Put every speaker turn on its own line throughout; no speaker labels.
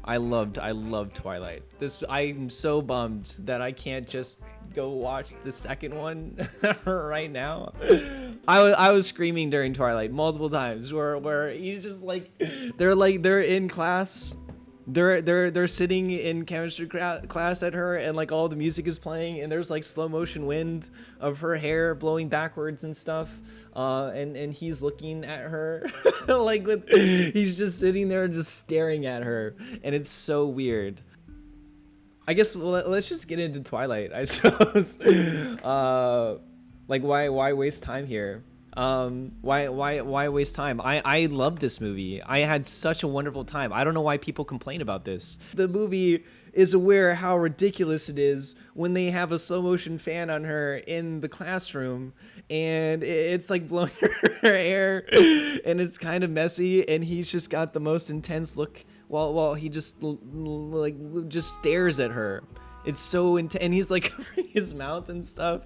I loved Twilight. I'm so bummed that I can't just go watch the second one right now. I was screaming during Twilight multiple times where he's just they're in class. They're sitting in chemistry class at her, and like all the music is playing, and there's like slow motion wind of her hair blowing backwards and stuff, and he's looking at her he's just sitting there just staring at her, and it's so weird. I guess let's just get into Twilight, I suppose. Why waste time here? Why waste time? I love this movie. I had such a wonderful time. I don't know why people complain about this. The movie is aware how ridiculous it is when they have a slow motion fan on her in the classroom, and it's like blowing her hair, and it's kind of messy, and he's just got the most intense look while he just just stares at her. It's so intense, and he's like covering his mouth and stuff.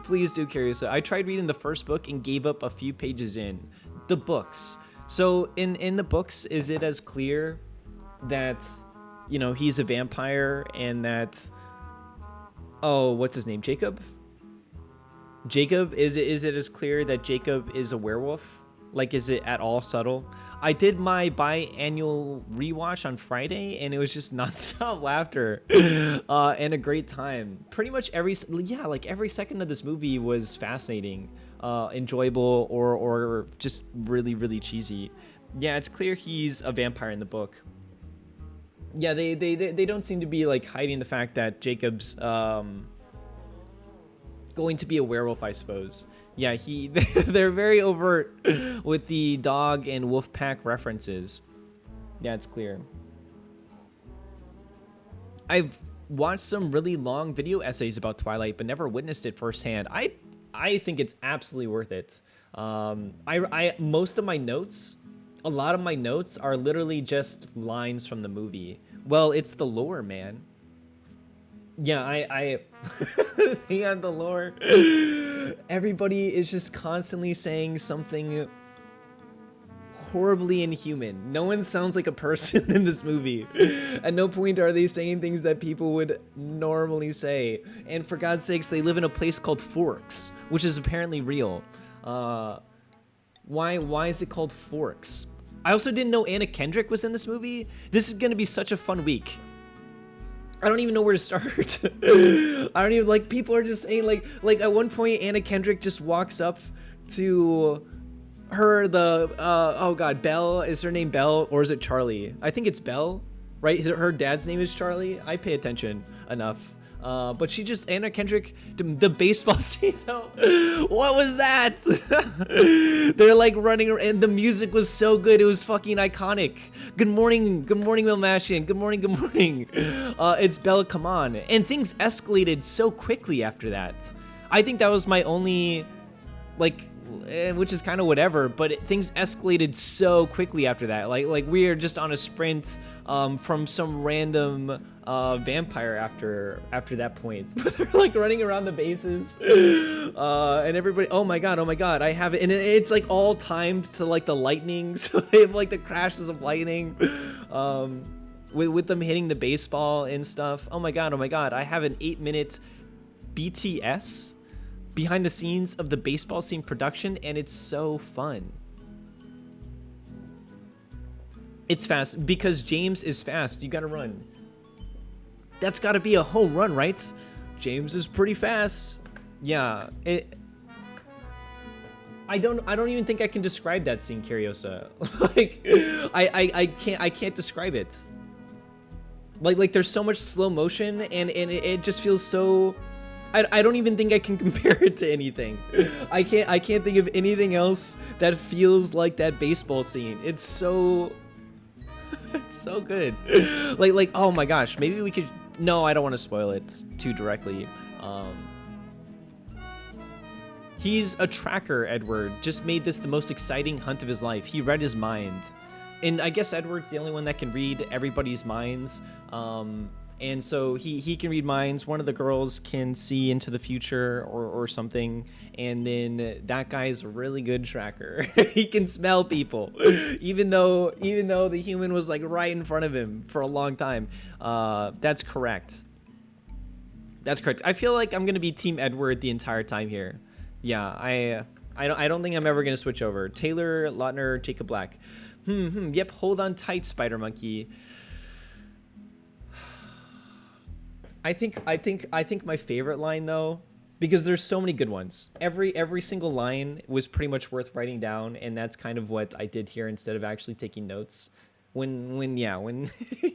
Please do, Curiosa. I tried reading the first book and gave up a few pages in. The books. So in the books, is it as clear that, you know, he's a vampire and that, oh, what's his name? Jacob? Is it as clear that Jacob is a werewolf? Like, is it at all subtle? I did my biannual rewatch on Friday, and it was just nonstop laughter and a great time. Pretty much every second of this movie was fascinating, enjoyable, or just really, really cheesy. Yeah, it's clear he's a vampire in the book. Yeah, they don't seem to be like hiding the fact that Jacob's going to be a werewolf, I suppose. Yeah, they're very overt with the dog and wolf pack references. Yeah, it's clear. I've watched some really long video essays about Twilight, but never witnessed it firsthand. I think it's absolutely worth it. Most of my notes, a lot of my notes are literally just lines from the movie. Well, it's the lore, man. Yeah, I yeah, the lore. Everybody is just constantly saying something horribly inhuman. No one sounds like a person in this movie. At no point are they saying things that people would normally say. And for God's sakes, they live in a place called Forks, which is apparently real. Why is it called Forks? I also didn't know Anna Kendrick was in this movie. This is gonna be such a fun week. I don't even know where to start. I don't even, like, people are just saying, like at one point Anna Kendrick just walks up to her, oh god, Belle. Is her name Belle, or is it Charlie? I think it's Belle, right? Her dad's name is Charlie. I pay attention enough. But she just, Anna Kendrick, the baseball scene though, what was that? They're like running, and the music was so good, it was fucking iconic. Good morning, Milmashian, good morning. It's Bella, come on. And things escalated so quickly after that. I think that was my only, like, which is kind of whatever, but things escalated so quickly after that. Like we are just on a sprint from some random vampire after that point. They're like running around the bases, and everybody, oh my god, I have it, and it's like all timed to like the lightning, so they have like the crashes of lightning, with them hitting the baseball and stuff. Oh my god, I have an 8-minute BTS behind the scenes of the baseball scene production, and it's so fun. It's fast because James is fast. You gotta run. That's gotta be a home run, right? James is pretty fast. Yeah, I don't even think I can describe that scene, Curiosa. Like, I can't describe it. Like there's so much slow motion, and it just feels so. I don't even think I can compare it to anything. I can't think of anything else that feels like that baseball scene. It's so good. Like oh my gosh, maybe we could. No, I don't want to spoil it too directly. He's a tracker, Edward. Just made this the most exciting hunt of his life. He read his mind. And I guess Edward's the only one that can read everybody's minds. And so he can read minds. One of the girls can see into the future or something. And then that guy's a really good tracker. He can smell people, even though the human was like right in front of him for a long time. That's correct. That's correct. I feel like I'm gonna be Team Edward the entire time here. Yeah, I don't think I'm ever gonna switch over. Taylor Lautner, Jacob Black. Yep. Hold on tight, Spider Monkey. I think my favorite line though, because there's so many good ones. Every single line was pretty much worth writing down, and that's kind of what I did here instead of actually taking notes. When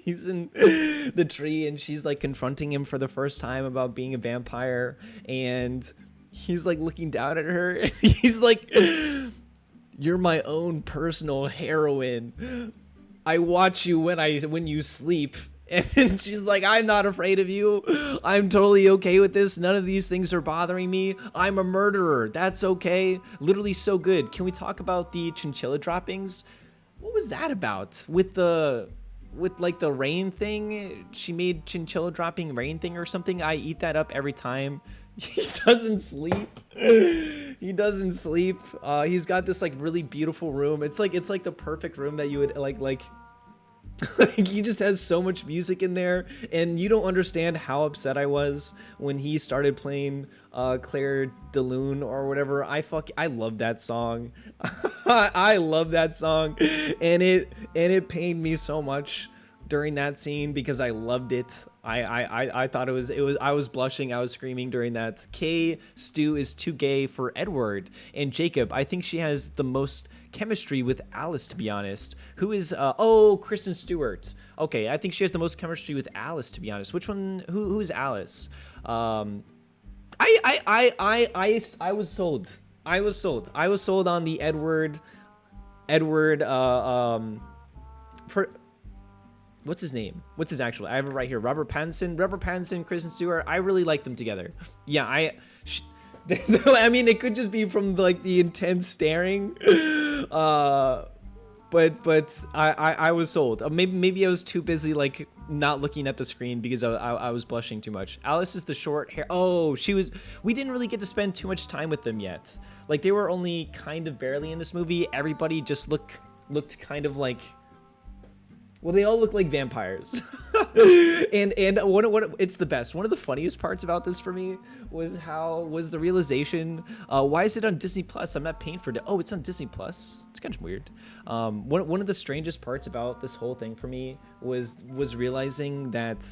he's in the tree and she's like confronting him for the first time about being a vampire, and he's like looking down at her and he's like, "You're my own personal heroine. I watch you when you sleep." And she's like, "I'm not afraid of you. I'm totally okay with this. None of these things are bothering me. I'm a murderer. That's okay." Literally so good. Can we talk about the chinchilla droppings? What was that about? With like the rain thing? She made chinchilla dropping rain thing or something. I eat that up every time. He doesn't sleep. He doesn't sleep. He's got this like really beautiful room. It's like the perfect room that you would like he just has so much music in there, and you don't understand how upset I was when he started playing Claire de Lune or whatever. I love that song. I love that song, and it pained me so much during that scene because I loved it. I thought it was I was blushing, I was screaming during that. Stu is too gay for Edward, and Jacob, I think she has the most chemistry with Alice, to be honest. Who is Kristen Stewart. Okay, I think she has the most chemistry with Alice, to be honest. Which one? Who is Alice? I was sold. I was sold on the Edward for what's his name? What's his actual? I have it right here. Robert Pattinson, Kristen Stewart. I really like them together. Yeah, I mean, it could just be from like the intense staring, but I was sold. Maybe I was too busy like not looking at the screen because I was blushing too much. Alice is the short hair. Oh, we didn't really get to spend too much time with them yet. Like they were only kind of barely in this movie. Everybody just looked kind of like, well, they all look like vampires. and it's the best. One of the funniest parts about this for me was the realization, why is it on Disney Plus? I'm not paying for it. Oh, it's on Disney Plus. It's kind of weird. One of the strangest parts about this whole thing for me was realizing that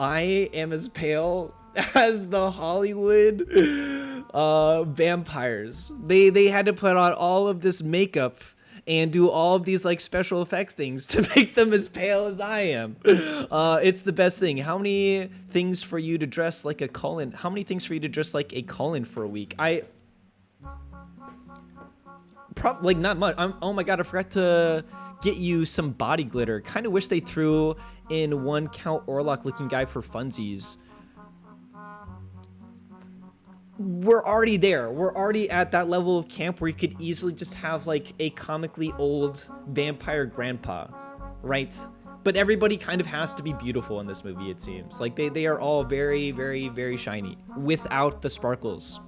I am as pale as the Hollywood vampires. They had to put on all of this makeup and do all of these like special effect things to make them as pale as I am. It's the best thing. How many things for you to dress like a Cullen? How many things for you to dress like a Cullen for a week? Like not much. Oh my god, I forgot to get you some body glitter. Kind of wish they threw in one Count Orlok looking guy for funsies. We're already there. We're already at that level of camp where you could easily just have like a comically old vampire grandpa, right? But everybody kind of has to be beautiful in this movie, it seems. Like they are all very, very, very shiny without the sparkles.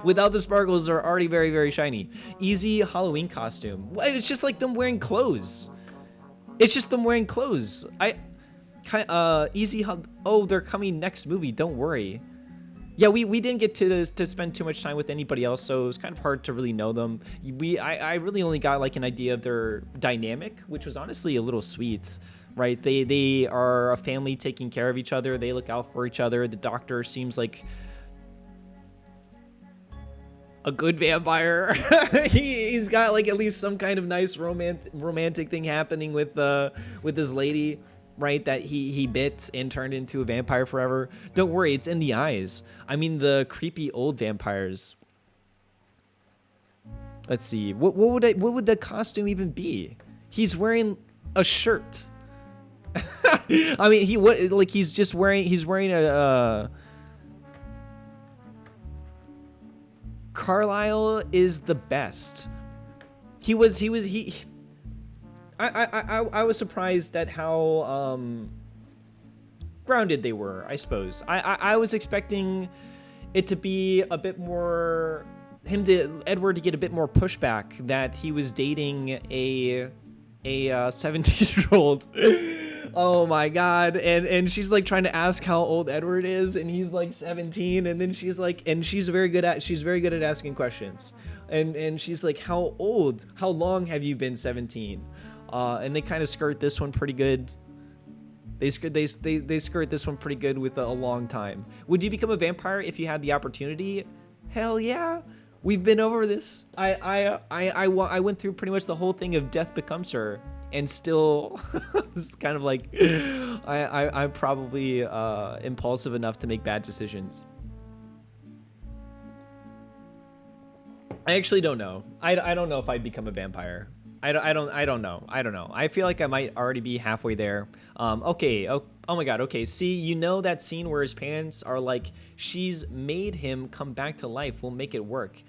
Without the sparkles, they're already very, very shiny. Easy Halloween costume. It's just like them wearing clothes. It's just them wearing clothes. Oh, they're coming next movie. Don't worry. Yeah, we didn't get to spend too much time with anybody else, so it was kind of hard to really know them. I really only got like an idea of their dynamic, which was honestly a little sweet, right? They are a family taking care of each other. They look out for each other. The doctor seems like a good vampire. He's got like at least some kind of nice romantic thing happening with this lady, right, that he bit and turned into a vampire forever. Don't worry, it's in the eyes. I mean, the creepy old vampires. Let's see. What would the costume even be? He's wearing a shirt. I mean, he's wearing a Carlisle is the best. I was surprised at how grounded they were, I suppose. I was expecting it to be a bit more, Edward to get a bit more pushback that he was dating a 17-year-old. Oh my god. And she's like trying to ask how old Edward is, and he's like 17, and then she's like, and she's very good at asking questions. And she's like, how long have you been 17? And they kind of skirt this one pretty good. They skirt this one pretty good with a long time. Would you become a vampire if you had the opportunity? Hell yeah. We've been over this. I went through pretty much the whole thing of death becomes her, and still it's kind of like I'm probably impulsive enough to make bad decisions. I actually don't know. I don't know if I'd become a vampire. I don't know. I feel like I might already be halfway there. Okay. Oh my god. Okay. See, you know that scene where his parents are like, she's made him come back to life. We'll make it work.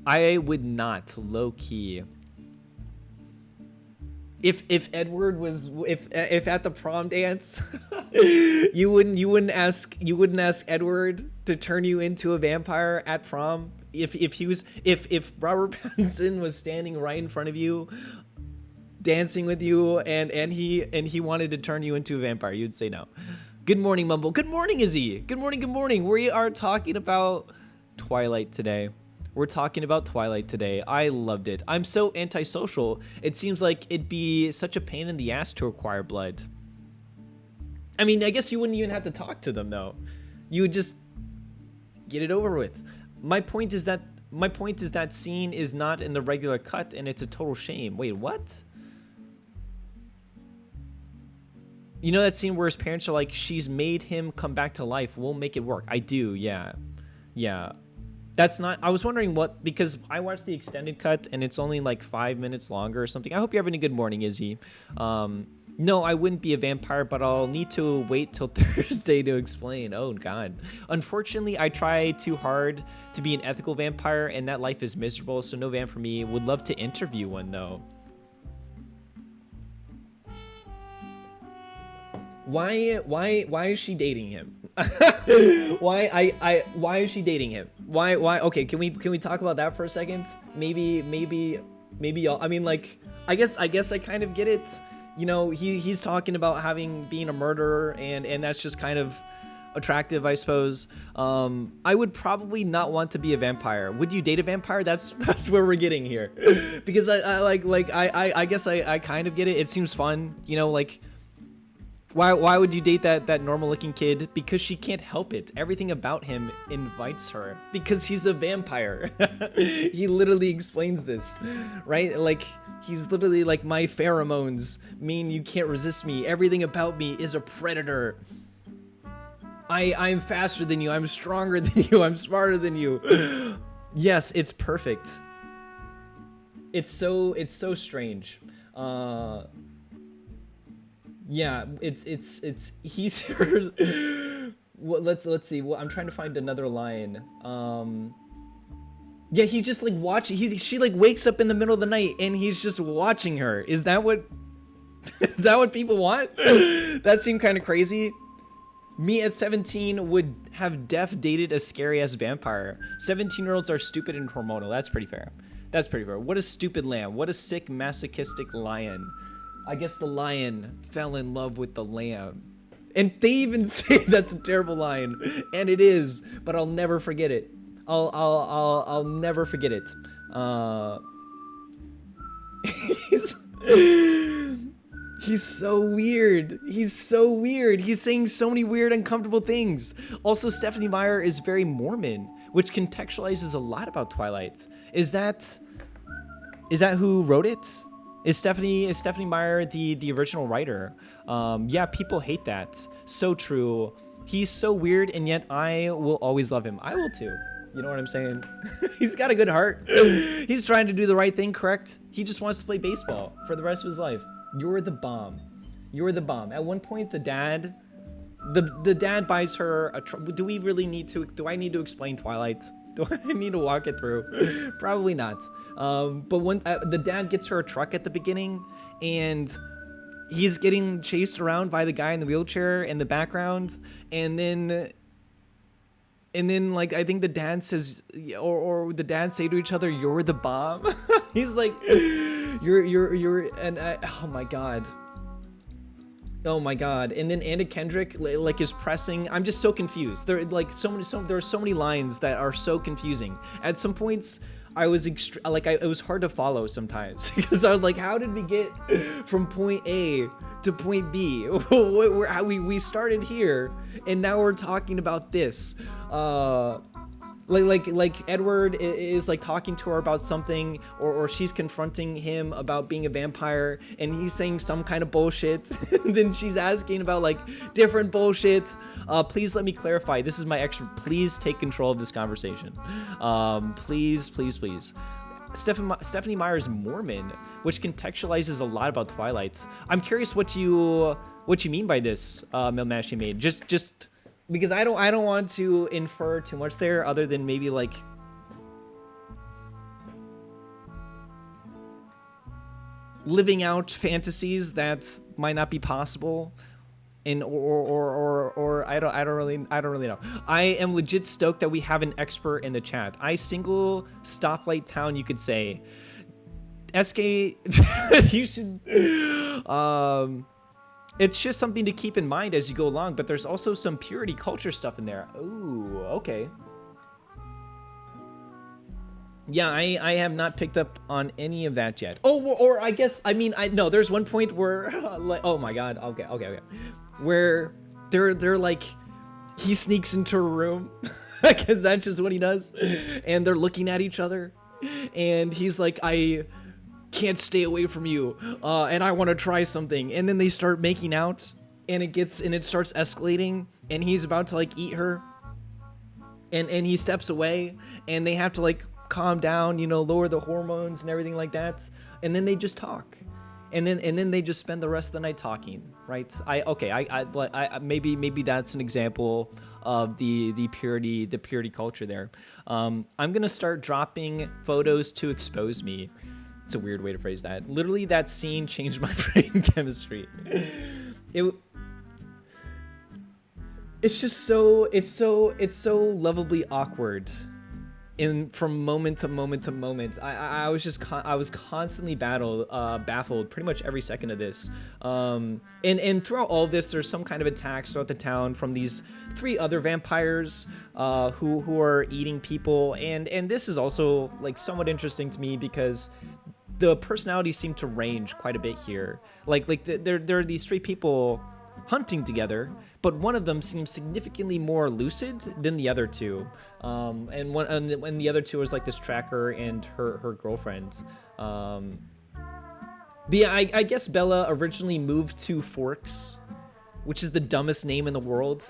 I would not, low key. If Edward was, if at the prom dance, you wouldn't ask Edward to turn you into a vampire at prom. If Robert Pattinson was standing right in front of you, dancing with you, and he wanted to turn you into a vampire, you'd say no. Good morning, Mumble. Good morning, Izzy. Good morning. Good morning. We are talking about Twilight today. We're talking about Twilight today. I loved it. I'm so antisocial. It seems like it'd be such a pain in the ass to acquire blood. I mean, I guess you wouldn't even have to talk to them though. You would just get it over with. My point is that scene is not in the regular cut, and it's a total shame. Wait, what? You know that scene where his parents are like, she's made him come back to life. We'll make it work. I do, yeah. Yeah. That's not, I was wondering what, because I watched the extended cut and it's only like 5 minutes longer or something. I hope you're having a good morning, Izzy. No, I wouldn't be a vampire, but I'll need to wait till Thursday to explain. Oh, God. Unfortunately, I try too hard to be an ethical vampire, and that life is miserable, so no van for me. Would love to interview one, though. Why is she dating him? Why is she dating him? Why? Okay, can we talk about that for a second? Maybe y'all, I mean, like, I guess I kind of get it. You know, he's talking about being a murderer, and that's just kind of attractive, I suppose. I would probably not want to be a vampire. Would you date a vampire? That's where we're getting here. Because I guess I kind of get it. It seems fun, you know, like, why would you date that normal looking kid? Because she can't help it. Everything about him invites her. Because he's a vampire. He literally explains this, right? Like, he's literally like, my pheromones mean you can't resist me. Everything about me is a predator. I'm faster than you. I'm stronger than you. I'm smarter than you. Yes, it's perfect. It's so strange. Yeah, it's he's here. Well, let's see. Well, I'm trying to find another line. Yeah, he just like she like wakes up in the middle of the night and he's just watching her. Is that what people want? That seemed kind of crazy. Me at 17 would have dated a scary ass vampire. 17-year-olds are stupid and hormonal. That's pretty fair. That's pretty fair. What a stupid lamb. What a sick masochistic lion. I guess the lion fell in love with the lamb. And they even say that's a terrible line, and it is, but I'll never forget it. I'll never forget it. He's so weird. He's so weird. He's saying so many weird, uncomfortable things. Also, Stephanie Meyer is very Mormon, which contextualizes a lot about Twilight. Is that who wrote it? Is Stephanie Meyer the original writer? Yeah, people hate that. So true. He's so weird, and yet I will always love him. I will too. You know what I'm saying? He's got a good heart. He's trying to do the right thing, correct? He just wants to play baseball for the rest of his life. You're the bomb. You're the bomb. At one point, the dad buys her a do I need to explain Twilight? Do I need to walk it through? Probably not. But when the dad gets her a truck at the beginning, and he's getting chased around by the guy in the wheelchair in the background, and then like I think the dad says, or the dad say to each other, "You're the bomb." He's like, "You're," and oh my god. Oh my god. And then Anna Kendrick like is pressing. I'm just so confused. There like there are so many lines that are so confusing. At some points I was it was hard to follow sometimes because I was like, how did we get from point A to point B? We started here and now we're talking about this. Like Edward is like talking to her about something, or she's confronting him about being a vampire, and he's saying some kind of bullshit. And then she's asking about like different bullshit. Please let me clarify. This is my extra. Please take control of this conversation. Please. Stephanie Meyer's Mormon, which contextualizes a lot about Twilight. I'm curious what you mean by this, Milmash made. Just. Because I don't want to infer too much there, other than maybe like living out fantasies that might not be possible, and or I don't really know. I am legit stoked that we have an expert in the chat. Single stoplight town, you could say. SK, you should. It's just something to keep in mind as you go along, but there's also some purity culture stuff in there. Ooh, okay. Yeah, I have not picked up on any of that yet. Oh, or I guess, I mean, no, there's one point where, like, oh my god, okay. Where they're like, he sneaks into a room, because that's just what he does, and they're looking at each other, and he's like, I can't stay away from you, and I want to try something, and then they start making out, and it starts escalating, and he's about to like eat her, and he steps away, and they have to like calm down, lower the hormones and everything like that, and then they just talk, and then they just spend the rest of the night talking, right? I maybe that's an example of the purity culture there. I'm gonna start dropping photos to expose me. It's a weird way to phrase that. Literally, that scene changed my brain chemistry. It's just so lovably awkward, from moment to moment. I was constantly baffled pretty much every second of this. And throughout all of this, there's some kind of attacks throughout the town from these 3 other vampires who are eating people, and this is also like somewhat interesting to me because the personalities seem to range quite a bit here. Like there are these 3 people hunting together, but one of them seems significantly more lucid than the other 2. And the other 2 is like this tracker and her girlfriend. But yeah, I guess Bella originally moved to Forks, which is the dumbest name in the world.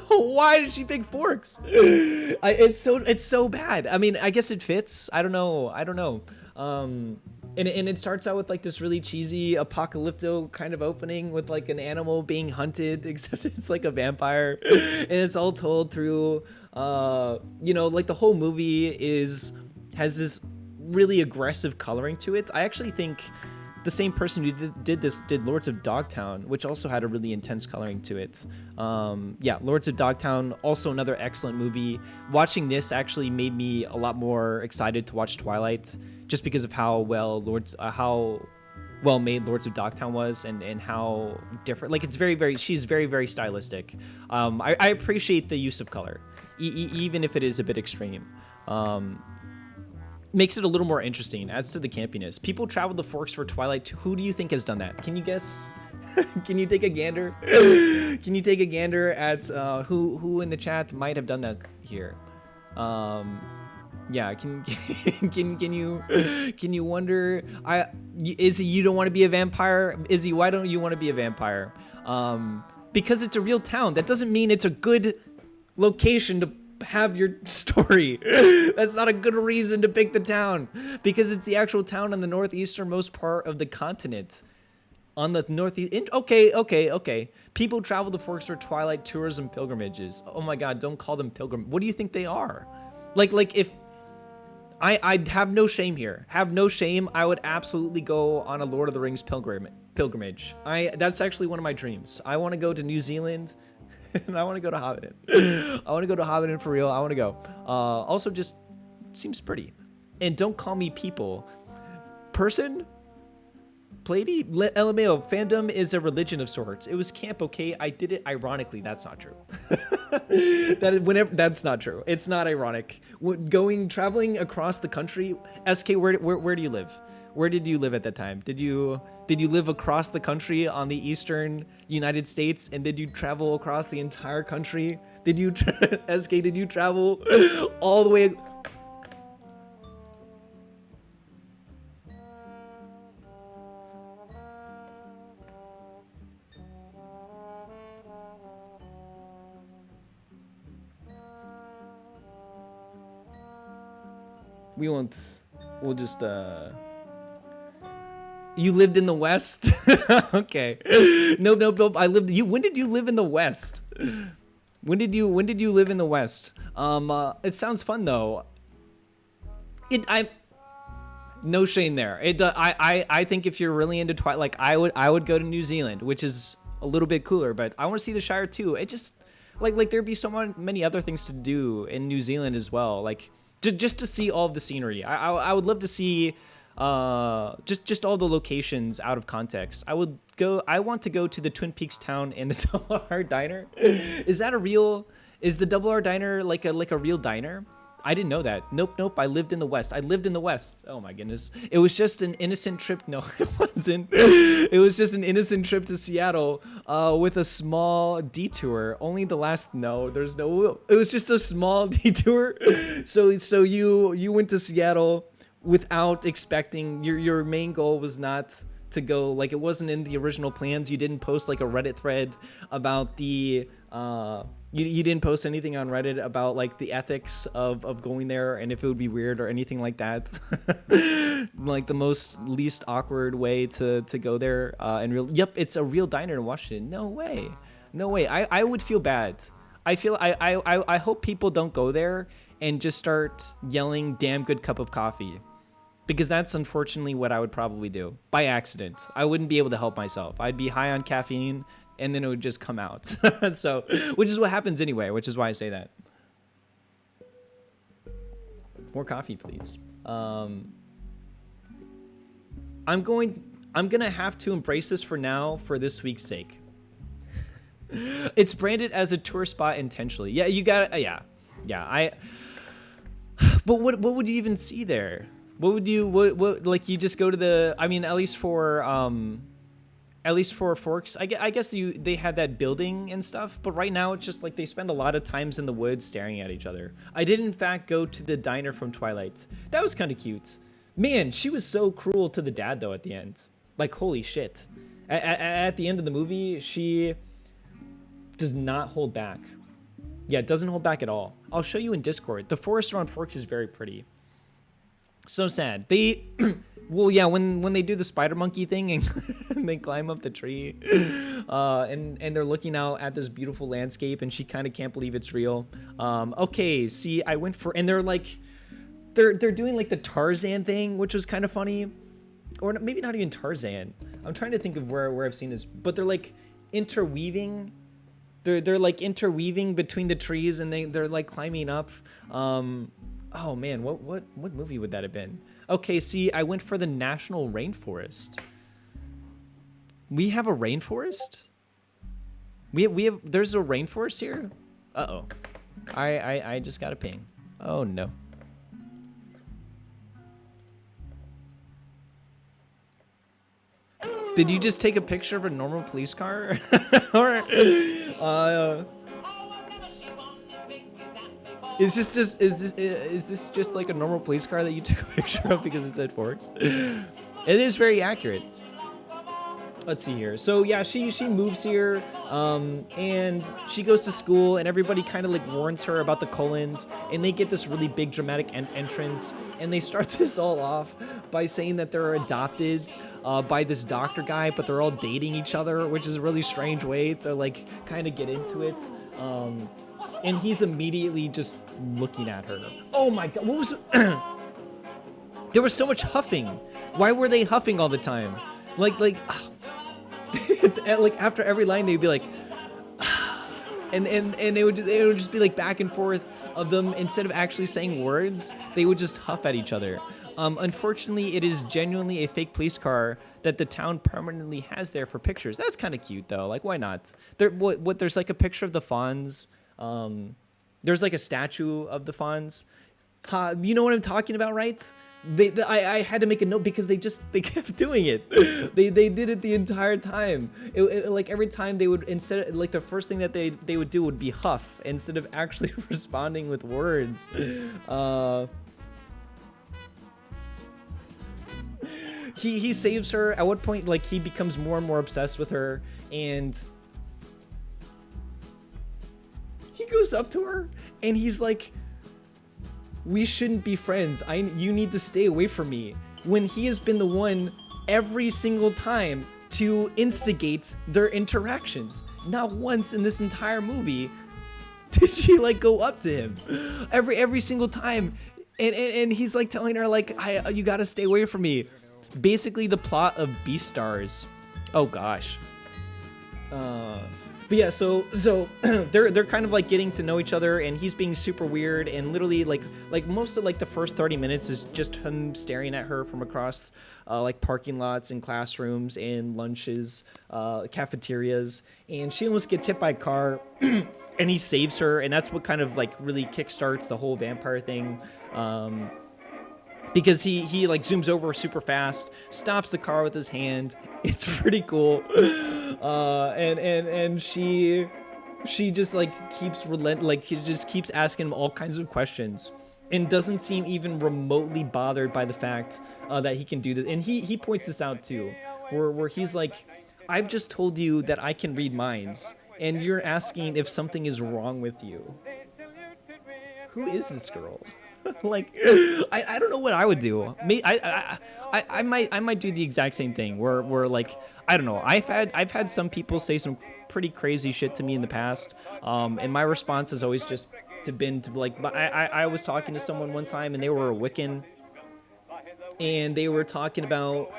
Why did she pick Forks? It's so bad. I mean, I guess it fits. I don't know. And it starts out with like this really cheesy apocalypto kind of opening with like an animal being hunted, except it's like a vampire, and it's all told through, like the whole movie has this really aggressive coloring to it. I actually think the same person who did Lords of Dogtown, which also had a really intense coloring to it. Yeah, Lords of Dogtown, also another excellent movie. Watching this actually made me a lot more excited to watch Twilight, just because of how well made Lords of Dogtown was, and how different. Like, it's she's very, very stylistic. I appreciate the use of color, even if it is a bit extreme. Makes it a little more interesting, adds to the campiness. People travel the Forks for Twilight. Who do you think has done that? Can you guess? Can you take a gander? Can you take a gander at who in the chat might have done that here? Yeah, can you wonder? Izzy, you don't want to be a vampire? Izzy, why don't you want to be a vampire? Because it's a real town. That doesn't mean it's a good location to have your story. That's not a good reason to pick the town, because it's the actual town on the northeasternmost part of the continent. On the northeast. Okay. People travel the Forks for Twilight tourism pilgrimages. Oh my god, don't call them pilgrim. What do you think they are? Like if I'd have no shame here. Have no shame. I would absolutely go on a Lord of the Rings pilgrimage. That's actually one of my dreams. I want to go to New Zealand, and I want to go to Hobbiton. I want to go to Hobbiton for real. I want to go. Also, just seems pretty. And don't call me people. Person? Plady? LMAO, fandom is a religion of sorts. It was camp, okay? I did it ironically. That's not true. That's not true. It's not ironic. Traveling across the country. SK, where do you live? Where did you live at that time? Did you live across the country on the eastern United States, and did you travel across the entire country? SK, did you travel all the way? We'll just, you lived in the West? Okay. Nope. When did you live in the West? When did you live in the West? It sounds fun though. No shame there. I think if you're really into Twilight, like I would go to New Zealand, which is a little bit cooler, but I want to see the Shire too. It just, like there'd be so many other things to do in New Zealand as well. Like, just to see all of the scenery. I would love to see just all the locations out of context. I want to go to the Twin Peaks town and the Double R Diner. Is the Double R Diner like a real diner? I didn't know that. Nope. I lived in the West. Oh my goodness. It was just an innocent trip. No, it wasn't. It was just an innocent trip to Seattle with a small detour. It was just a small detour. So you went to Seattle without expecting, your main goal was not to go, like, it wasn't in the original plans. You didn't post like a Reddit thread about the you didn't post anything on Reddit about like the ethics of going there and if it would be weird or anything like that. Like the least awkward way to go there. Yep, it's a real diner in Washington. No way. I would feel bad. I hope people don't go there and just start yelling "damn good cup of coffee," because that's unfortunately what I would probably do by accident. I wouldn't be able to help myself. I'd be high on caffeine, and then it would just come out. So, which is what happens anyway, which is why I say that. More coffee, please. I'm gonna have to embrace this for now for this week's sake. It's branded as a tour spot intentionally. Yeah, you got it. Yeah. But what would you even see there? What like you just go to the, I mean, at least for Forks, I guess they had that building and stuff, but right now it's just like they spend a lot of times in the woods staring at each other. I did in fact go to the diner from Twilight. That was kind of cute. Man, she was so cruel to the dad though at the end. Like, holy shit. At the end of the movie, she does not hold back. Yeah, it doesn't hold back at all. I'll show you in Discord. The forest around Forks is very pretty. So sad. Well, yeah, when they do the spider monkey thing and they climb up the tree, and they're looking out at this beautiful landscape, and she kind of can't believe it's real. Okay, see, I went for, and they're like, they're doing like the Tarzan thing, which was kind of funny, or maybe not even Tarzan. I'm trying to think of where I've seen this, but they're like interweaving. They're like interweaving between the trees, and they're like climbing up. Oh man, what movie would that have been? Okay, see, I went for the National Rainforest. We have a rainforest? We have there's a rainforest here? Uh-oh. I just got a ping. Oh no. Did you just take a picture of a normal police car? Or is this just like a normal police car that you took a picture of because it said Forks? It is very accurate. Let's see here. So yeah, she moves here, and she goes to school, and everybody kind of like warns her about the Cullens, and they get this really big dramatic entrance, and they start this all off by saying that they're adopted by this doctor guy, but they're all dating each other, which is a really strange way to like kind of get into it. and he's immediately just looking at her. Oh my god, what was there was so much huffing. Why were they huffing all the time? Like like after every line they'd be like and it would just be like back and forth of them. Instead of actually saying words, they would just huff at each other. Unfortunately, it is genuinely a fake police car that the town permanently has there for pictures. That's kind of cute though. Like, why not? There's like a picture of the Fonz. There's like a statue of the Fonz. You know what I'm talking about, right? I had to make a note because they kept doing it. They did it the entire time. Like every time they would, instead of, like the first thing that they would do would be huff instead of actually responding with words. He saves her. At what point, like, he becomes more and more obsessed with her, and he goes up to her and he's like, we shouldn't be friends. You need to stay away from me. When he has been the one every single time to instigate their interactions. Not once in this entire movie did she like go up to him. Every single time. And he's like telling her like, you gotta stay away from me. Basically the plot of Beastars. Oh gosh. But yeah, so they're kind of like getting to know each other, and he's being super weird, and literally like most of like the first 30 minutes is just him staring at her from across like parking lots and classrooms and lunches, cafeterias, and she almost gets hit by a car, and he saves her, and that's what kind of like really kickstarts the whole vampire thing. Because he like zooms over super fast, stops the car with his hand. It's pretty cool. And she just like keeps he just keeps asking him all kinds of questions and doesn't seem even remotely bothered by the fact that he can do this. And he points this out too, where he's like, I've just told you that I can read minds, and you're asking if something is wrong with you. Who is this girl? Like, I don't know what I would do. I might do the exact same thing where like, I don't know. I've had some people say some pretty crazy shit to me in the past, and my response has always just been to like, I was talking to someone one time and they were a Wiccan, and they were talking about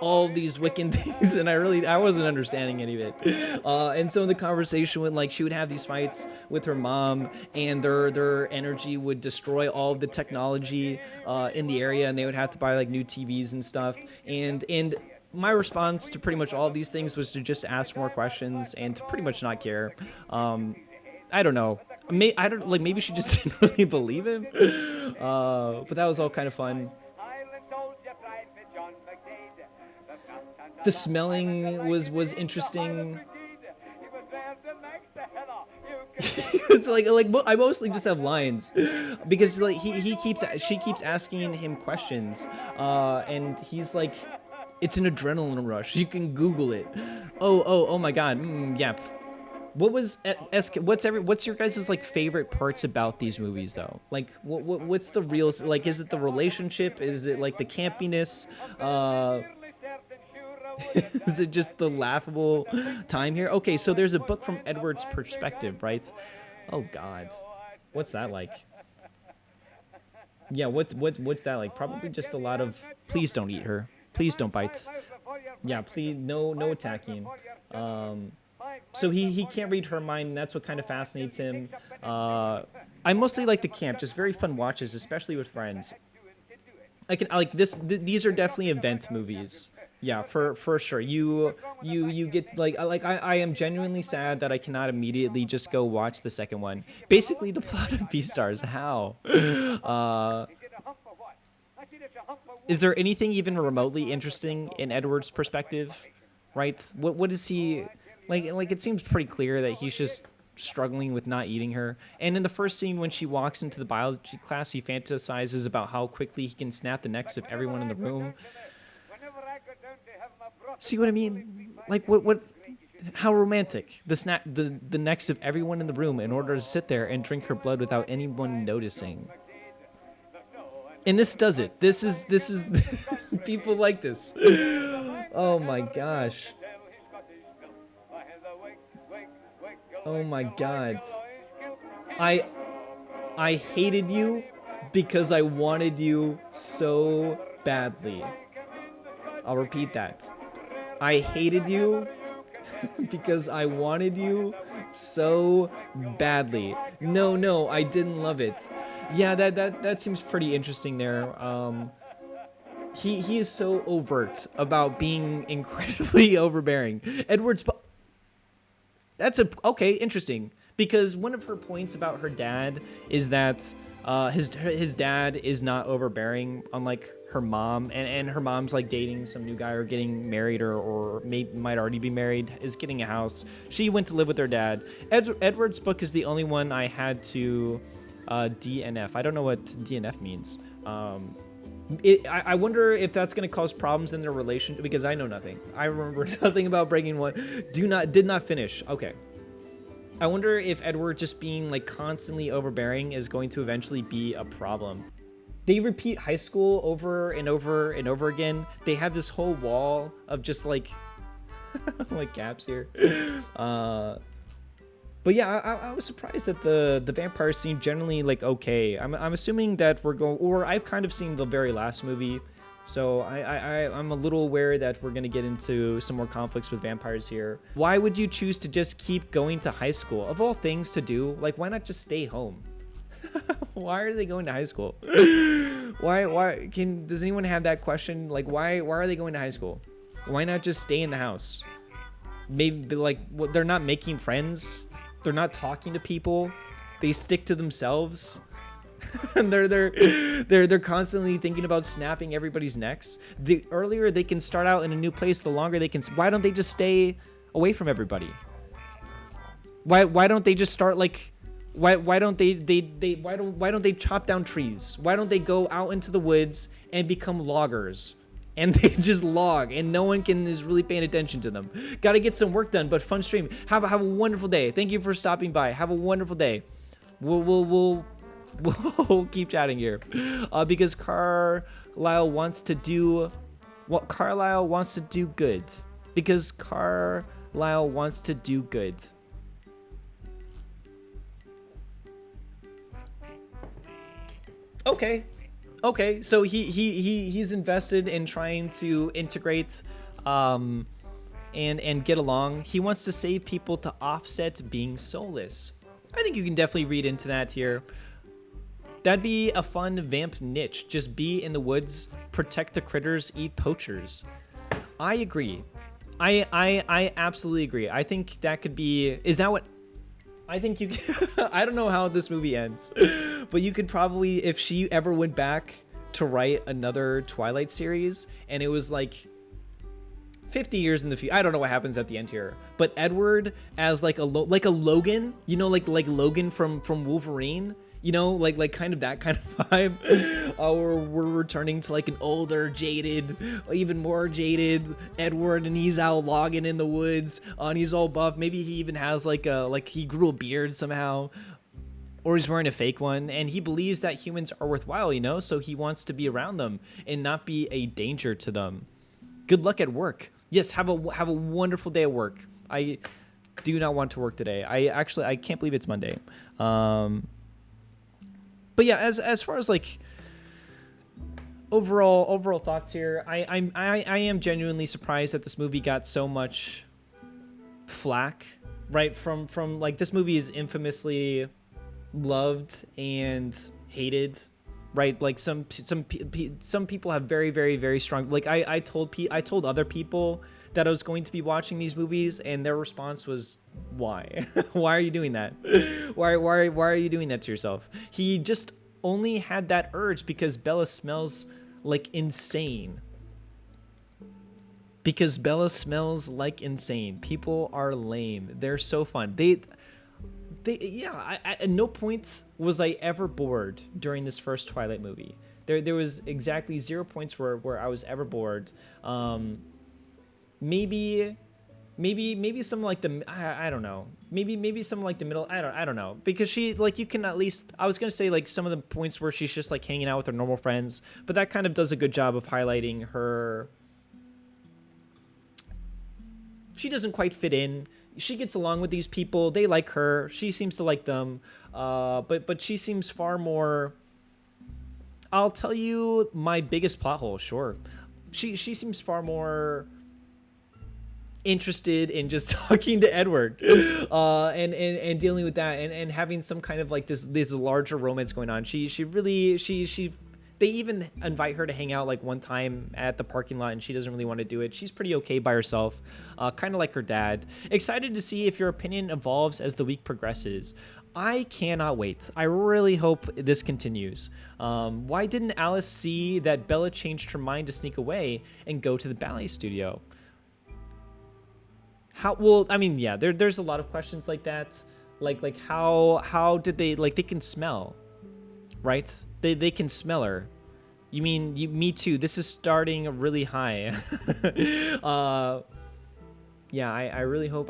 all these Wiccan things, and I wasn't understanding any of it. And so in the conversation when like she would have these fights with her mom, and their energy would destroy all of the technology in the area, and they would have to buy like new TVs and stuff. And my response to pretty much all of these things was to just ask more questions and to pretty much not care. I don't know. Maybe she just didn't really believe him. But that was all kind of fun. The smelling was interesting. It's like I mostly just have lines because like she keeps asking him questions, and he's like, it's an adrenaline rush. You can Google it. Oh my god. Yeah. What's your guys' like favorite parts about these movies though? Like what's the real, like, is it the relationship? Is it like the campiness? Is it just the laughable time here? Okay, so there's a book from Edward's perspective, right? Oh god. What's that like? Yeah, what's that like? Probably just a lot of, please don't eat her. Please don't bite. Yeah, please no attacking. So he can't read her mind, and that's what kind of fascinates him. I mostly like the camp, just very fun watches, especially with friends. These are definitely event movies. Yeah, for sure. You get I am genuinely sad that I cannot immediately just go watch the second one. Basically the plot of Beastars. How? Is there anything even remotely interesting in Edward's perspective? Right? What is he like? It seems pretty clear that he's just struggling with not eating her. And in the first scene when she walks into the biology class, he fantasizes about how quickly he can snap the necks of everyone in the room. See what I mean? Like what how romantic. The necks of everyone in the room in order to sit there and drink her blood without anyone noticing. And this does it. This is people like this. Oh my gosh. Oh my god. I I hated you because I wanted you so badly. I'll repeat that. I hated you because I wanted you so badly. No, no, I didn't love it. Yeah, that seems pretty interesting there. He is so overt about being incredibly overbearing. Edward's that's a okay, interesting, because one of her points about her dad is that his dad is not overbearing, unlike her mom, and her mom's like dating some new guy or getting married or might already be married, is getting a house. She went to live with her dad. Edward's book is the only one I had to DNF. I don't know what DNF means. I wonder if that's going to cause problems in their relationship, because I know nothing. I remember nothing about breaking one. Did not finish. Okay. I wonder if Edward just being like constantly overbearing is going to eventually be a problem. They repeat high school over and over and over again. They have this whole wall of just like like gaps here. But yeah, I was surprised that the vampires seem generally like okay. I'm assuming that we're going, or I've kind of seen the very last movie, so I'm a little aware that we're gonna get into some more conflicts with vampires here. Why would you choose to just keep going to high school? Of all things to do, like why not just stay home? Why are they going to high school? Why does anyone have that question? Like why are they going to high school? Why not just stay in the house? Maybe like they're not making friends. They're not talking to people. They stick to themselves. And they're constantly thinking about snapping everybody's necks. The earlier they can start out in a new place, the longer they can. Why don't they just stay away from everybody? Why don't they just start like? Why don't they chop down trees? Why don't they go out into the woods and become loggers? And they just log, and no one is really paying attention to them. Got to get some work done, but fun stream. Have a wonderful day. Thank you for stopping by. Have a wonderful day. We'll keep chatting here, because Carlisle wants to do what Carlisle wants to do good. Because Carlisle wants to do good. Okay, so he's invested in trying to integrate and get along. He wants to save people to offset being soulless. I think you can definitely read into that here. That'd be a fun vamp niche. Just be in the woods, protect the critters, eat poachers. I agree. I absolutely agree. I think that could be, is that what I think you can, I don't know how this movie ends, but you could probably, if she ever went back to write another Twilight series and it was like 50 years in the future, I don't know what happens at the end here, but Edward as like a Logan, you know, like Logan from Wolverine, you know, like kind of that kind of vibe. We're returning to like an older, jaded, even more jaded Edward, and he's out logging in the woods, and he's all buff. Maybe he even has like he grew a beard somehow, or he's wearing a fake one, and he believes that humans are worthwhile, you know, so he wants to be around them and not be a danger to them. Good luck at work. Yes, have a wonderful day at work. I do not want to work today. I can't believe it's Monday. But yeah, as far as like overall thoughts here, I am genuinely surprised that this movie got so much flack, right? From like, this movie is infamously loved and hated, right? Like some people have very strong, like I told other people that I was going to be watching these movies, and their response was, why? Why are you doing that? Why are you doing that to yourself? He just only had that urge because Bella smells like insane. Because Bella smells like insane. People are lame. They're so fun. Yeah, at no point was I ever bored during this first Twilight movie. There was exactly 0 points where I was ever bored. Maybe some like the, I don't know. Maybe some like the middle. I don't know, because she, like, you can at least, I was gonna say like some of the points where she's just like hanging out with her normal friends, but that kind of does a good job of highlighting her she doesn't quite fit in. She gets along with these people. They like her. She seems to like them. But she seems far more. I'll tell you my biggest plot hole. Sure, she seems far more interested in just talking to Edward, and dealing with that, and having some kind of like this larger romance going on. She really they even invite her to hang out like one time at the parking lot, and she doesn't really want to do it. She's pretty okay by herself, kind of like her dad. Excited to see if your opinion evolves as the week progresses. I cannot wait. I really hope this continues. Why didn't Alice see that Bella changed her mind to sneak away and go to the ballet studio? How, well, I mean, yeah, there's a lot of questions like that. Like how did they, like, they can smell, right? They can smell her. You mean, me too. This is starting really high. Yeah, I really hope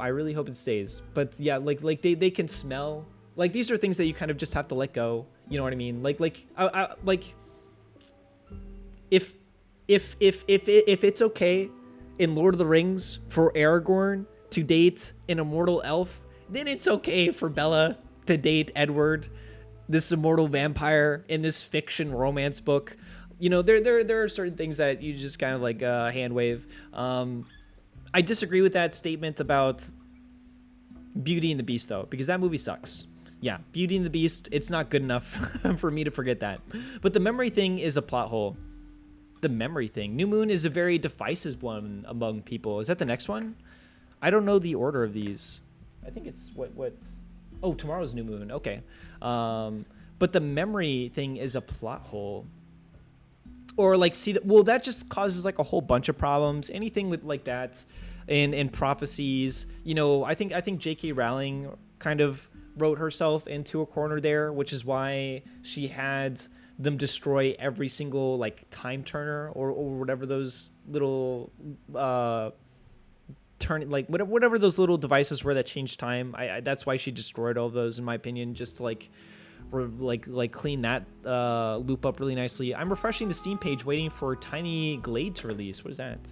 it stays. But yeah, like they can smell. Like, these are things that you kind of just have to let go. You know what I mean? Like if it's okay in Lord of the Rings for Aragorn to date an immortal elf, then it's okay for Bella to date Edward, this immortal vampire in this fiction romance book. You know, there are certain things that you just kind of like hand wave. I disagree with that statement about Beauty and the Beast, though, because that movie sucks. Yeah, Beauty and the Beast, it's not good enough for me to forget that. But the memory thing is a plot hole. The memory thing. New Moon is a very divisive one among people. Is that the next one? I don't know the order of these. I think it's what? Oh, tomorrow's New Moon. Okay. But the memory thing is a plot hole. Or like, see, well, that just causes like a whole bunch of problems. Anything with like that, and prophecies. You know, I think J.K. Rowling kind of wrote herself into a corner there, which is why she had them destroy every single like time turner or whatever those little whatever those little devices were that changed time. That's why she destroyed all of those, in my opinion, just to like clean that loop up really nicely. I'm refreshing the Steam page, waiting for Tiny Glade to release. What is that?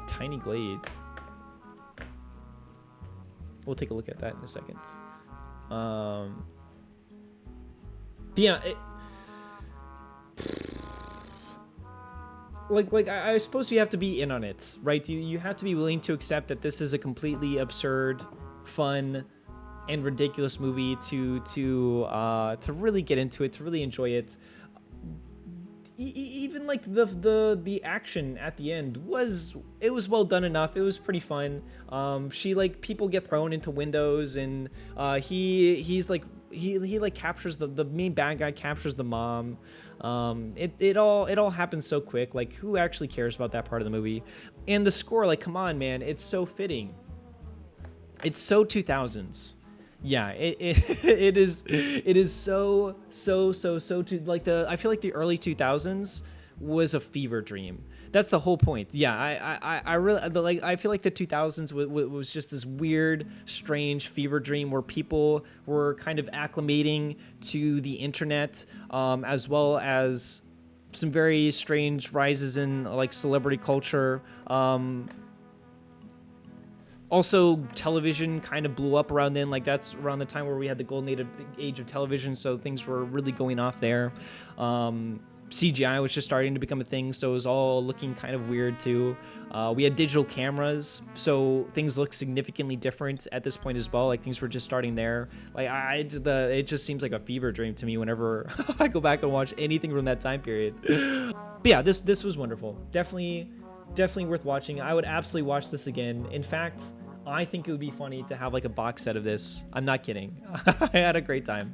Tiny Glade. We'll take a look at that in a second. But yeah, I suppose you have to be in on it, right? You have to be willing to accept that this is a completely absurd, fun, and ridiculous movie to really get into it, to really enjoy it. Even like the action at the end was well done enough. It was pretty fun. She, like, people get thrown into windows, and he captures the main bad guy, captures the mom. It all happens so quick. Like, who actually cares about that part of the movie? And the score, like, come on, man, it's so fitting. It's so 2000s. Yeah, it is so like I feel like the early 2000s was a fever dream. That's the whole point. Yeah, I really like, I feel like the 2000s was just this weird, strange fever dream where people were kind of acclimating to the internet, as well as some very strange rises in like celebrity culture. Also, television kind of blew up around then. Like, that's around the time where we had the golden age of television, so things were really going off there. CGI was just starting to become a thing, so it was all looking kind of weird too. We had digital cameras, so things look significantly different at this point as well. Like, things were just starting there. Like, it just seems like a fever dream to me whenever I go back and watch anything from that time period. But yeah, this was wonderful. Definitely worth watching. I would absolutely watch this again. In fact, I think it would be funny to have like a box set of this. I'm not kidding. I had a great time.